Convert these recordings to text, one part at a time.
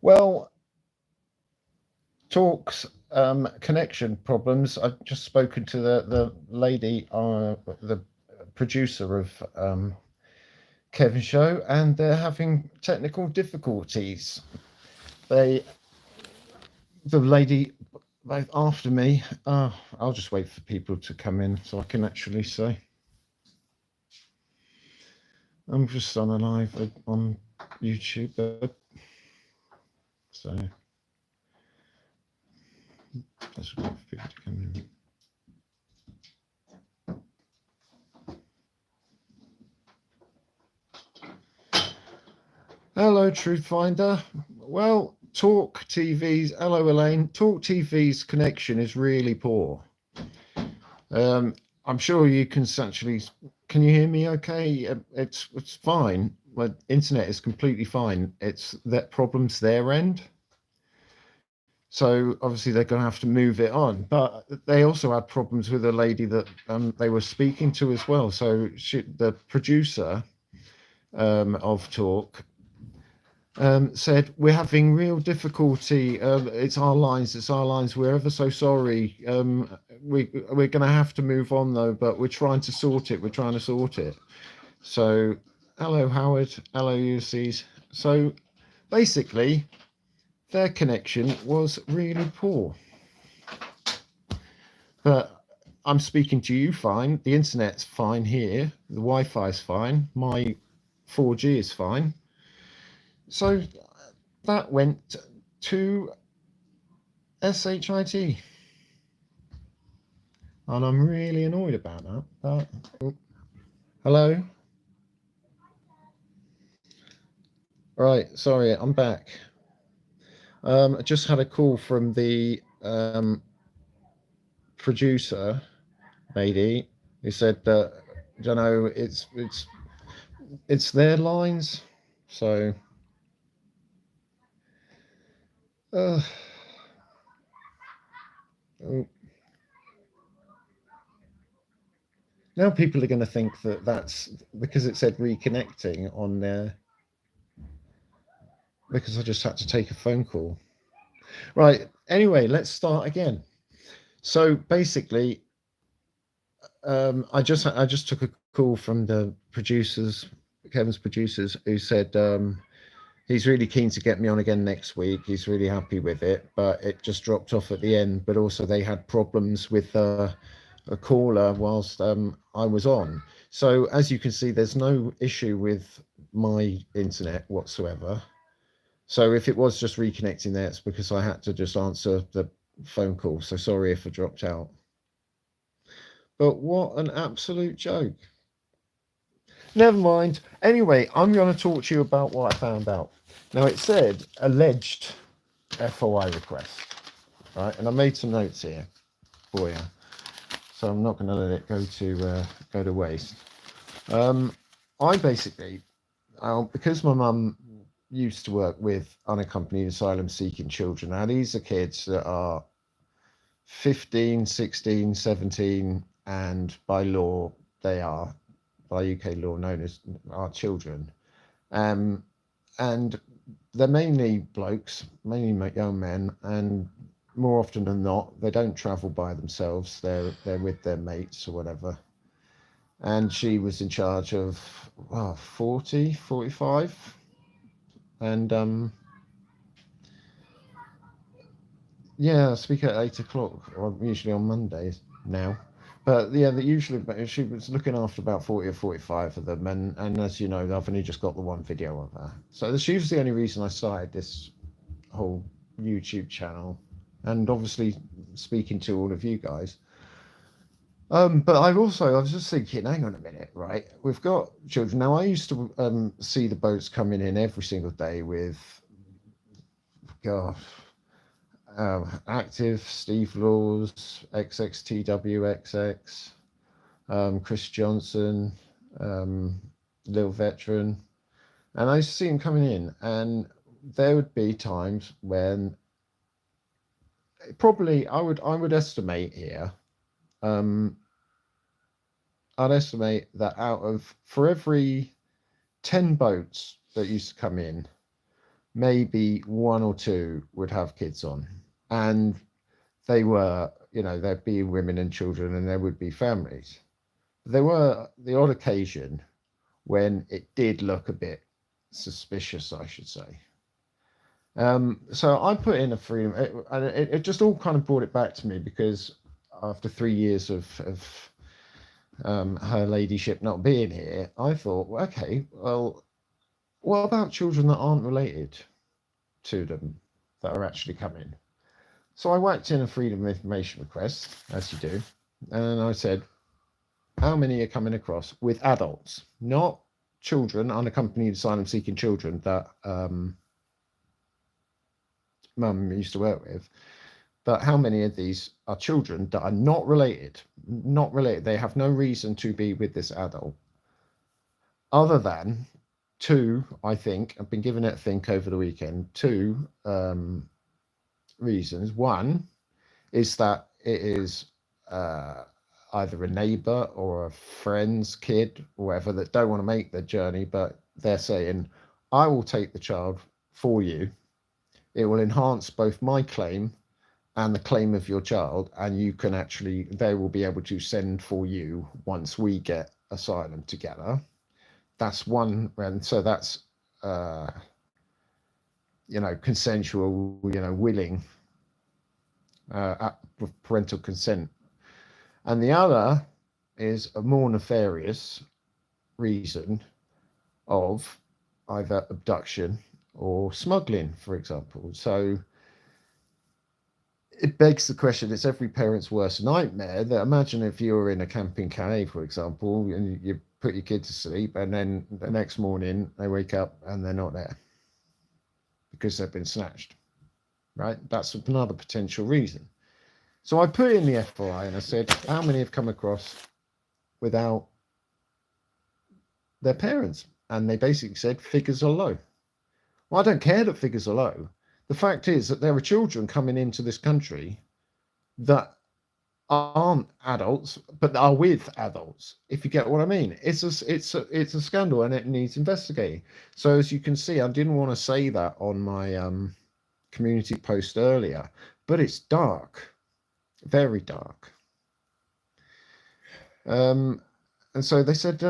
Well, Talk's connection problems. I've just spoken to the lady, the producer of Kevin's show, and they're having technical difficulties. They, the lady after me. I'll just wait for people to come in so I can actually say. I'm just on a live on YouTube, so let's wait for people to come in. Hello, Truth Finder. Well, Talk TV's, hello Elaine. Talk TV's connection is really poor. I'm sure you can actually. Can you hear me? Okay, it's fine. My internet is completely fine. It's that problem's their end. So obviously they're going to have to move it on. But they also had problems with a lady that they were speaking to as well. So the producer of Talk said, we're having real difficulty. It's our lines. We're ever so sorry. We're going to have to move on though, but we're trying to sort it. So, hello, Howard. Hello, Ulysses. So, basically, their connection was really poor. But I'm speaking to you fine. The internet's fine here. The Wi-Fi's fine. My 4G is fine. So that went to SHIT. And I'm really annoyed about that. But, hello? Right, sorry, I'm back. I just had a call from the producer lady who said that, you know, it's their lines. So oh. Now people are going to think that that's because it said reconnecting on there, because I just had to take a phone call. Right, anyway, let's start again. So basically, I just took a call from the producers, Kevin's producers, who said he's really keen to get me on again next week. He's really happy with it, but it just dropped off at the end. But also they had problems with a caller whilst I was on. So as you can see, there's no issue with my internet whatsoever. So if it was just reconnecting there, it's because I had to just answer the phone call. So sorry if I dropped out. But what an absolute joke. Never mind. Anyway, I'm going to talk to you about what I found out. Now, it said alleged FOI request, right? And I made some notes here for you, so I'm not going to let it go to waste. I basically, because my mum used to work with unaccompanied asylum seeking children. Now, these are kids that are 15, 16, 17, and by law, they are, by UK law, known as our children. And they're mainly blokes, mainly young men, and more often than not, they don't travel by themselves. They're with their mates or whatever. And she was in charge of 40, 45. And yeah, I speak at 8 o'clock, or usually on Mondays now. But yeah, usually she was looking after about 40 or 45 of them. And as you know, I've only just got the one video of her. So she was the only reason I started this whole YouTube channel. And obviously speaking to all of you guys. But I was just thinking, hang on a minute, right? We've got children. Now, I used to see the boats coming in every single day with, God, Active, Steve Laws, XXTWXX, Chris Johnson, Lil Veteran. And I used to see them coming in, and there would be times when probably I would estimate here, I'd estimate that for every 10 boats that used to come in, maybe one or two would have kids on, and they were, there'd be women and children, and there would be families. There were the odd occasion when it did look a bit suspicious, I should say. So I put in a freedom, and it just all kind of brought it back to me, because after 3 years of her ladyship not being here, I thought, well, okay, well, what about children that aren't related to them that are actually coming? So I whacked in a freedom of information request, as you do, and I said, how many are coming across with adults, not children, unaccompanied asylum seeking children that mum used to work with, but how many of these are children that are not related? Not related. They have no reason to be with this adult, other than two, I think. I've been given it a think over the weekend. Two reasons. One is that it is either a neighbor or a friend's kid or whatever that don't want to make the journey, but they're saying, I will take the child for you. It will enhance both my claim and the claim of your child, and you can actually, they will be able to send for you once we get asylum together. That's one. And so that's consensual, willing, with parental consent. And the other is a more nefarious reason of either abduction or smuggling, for example. So it begs the question, it's every parent's worst nightmare. That imagine if you were in a camping chalet, for example, and you put your kid to sleep, and then the next morning they wake up and they're not there because they've been snatched, right? That's another potential reason. So I put in the FOI and I said, how many have come across without their parents? And they basically said figures are low. Well, I don't care that figures are low. The fact is that there are children coming into this country that aren't adults, but are with adults. If you get what I mean, it's a scandal, and it needs investigating. So as you can see, I didn't want to say that on my community post earlier, but it's dark, very dark. And so they said,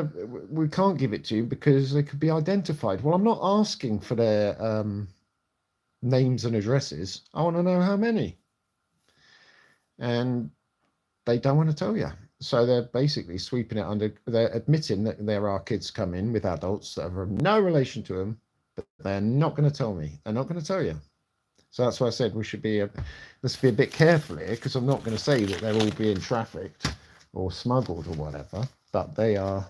we can't give it to you because they could be identified. Well, I'm not asking for their names and addresses. I want to know how many. And they don't want to tell you. So they're basically sweeping it under, they're admitting that there are kids coming with adults that have no relation to them, but they're not going to tell me. They're not going to tell you. So that's why I said we should be, let's be a bit careful here, because I'm not going to say that they're all being trafficked or smuggled or whatever, but they are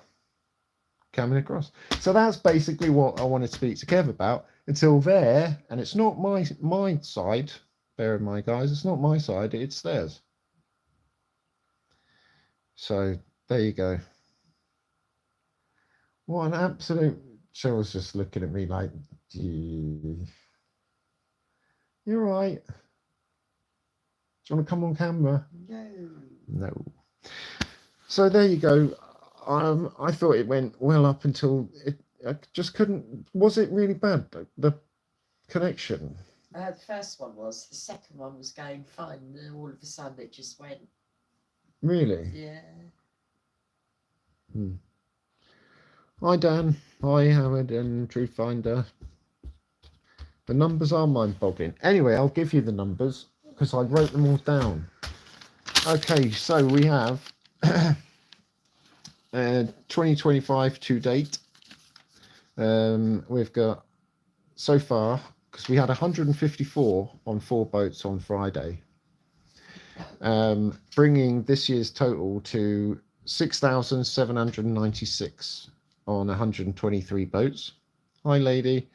coming across. So that's basically what I want to speak to Kev about until there. And it's not my side, bear in mind, guys, it's not my side, it's theirs. So there you go. What an absolute... Cheryl's just looking at me like, you're right. Do you want to come on camera? No. So there you go. I thought it went well up until I just couldn't. Was it really bad, the connection? The first one was. The second one was going fine, and then all of a sudden it just went. Really? Yeah. Hi Dan. Hi Howard and Truthfinder. The numbers are mind-boggling. Anyway, I'll give you the numbers because I wrote them all down. Okay, so we have 2025 to date. We've got so far, because we had 154 on 4 boats on Friday, bringing this year's total to 6,796 on 123 boats. Hi lady.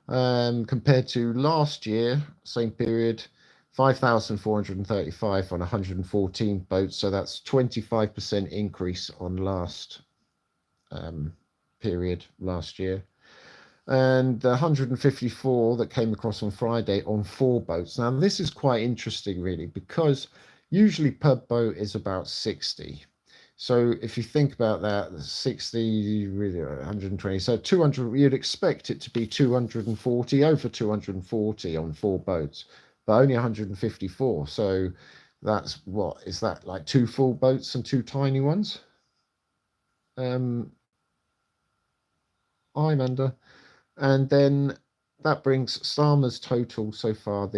Compared to last year, same period, 5,435 on 114 boats. So that's 25% increase on last period last year. And the 154 that came across on Friday on 4 boats. Now, this is quite interesting, really, because usually per boat is about 60. So if you think about that, 60, really 120, so 200, you'd expect it to be 240, over 240 on 4 boats, but only 154. So that's what is that, like 2 full boats and 2 tiny ones? I'm under. And then that brings Starmer's total so far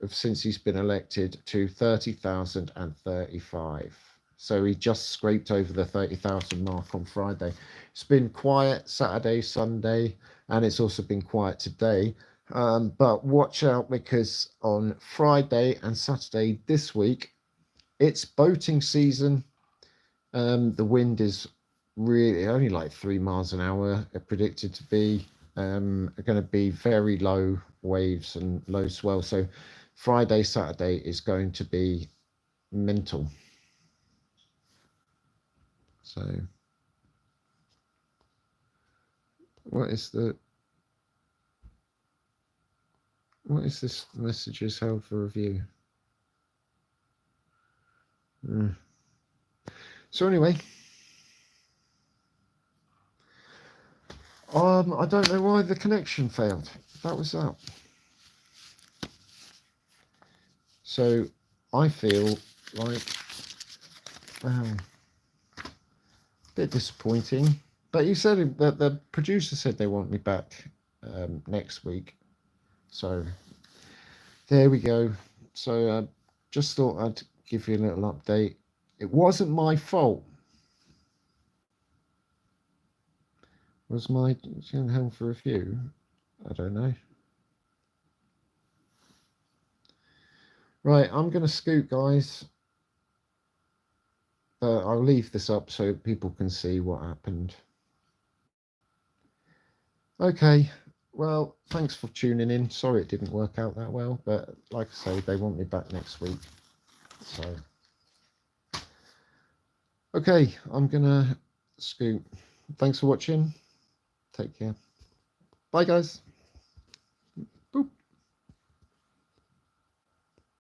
since he's been elected to 30,035. So he just scraped over the 30,000 mark on Friday. It's been quiet Saturday, Sunday, and it's also been quiet today. But watch out, because on Friday and Saturday this week, it's boating season. The wind is really only like 3 miles an hour, predicted to be. Are going to be very low waves and low swell. So Friday, Saturday is going to be mental. So what is this messages held for review? So anyway, I don't know why the connection failed. That was that. So I feel like, a bit disappointing. But you said that the producer said they want me back next week. So there we go. So just thought I'd give you a little update. It wasn't my fault. Was my home for review? I don't know. Right, I'm going to scoot, guys. I'll leave this up so people can see what happened. Okay, well, thanks for tuning in. Sorry it didn't work out that well, but like I say, they want me back next week. So, okay, I'm going to scoot. Thanks for watching. Take care. Bye, guys.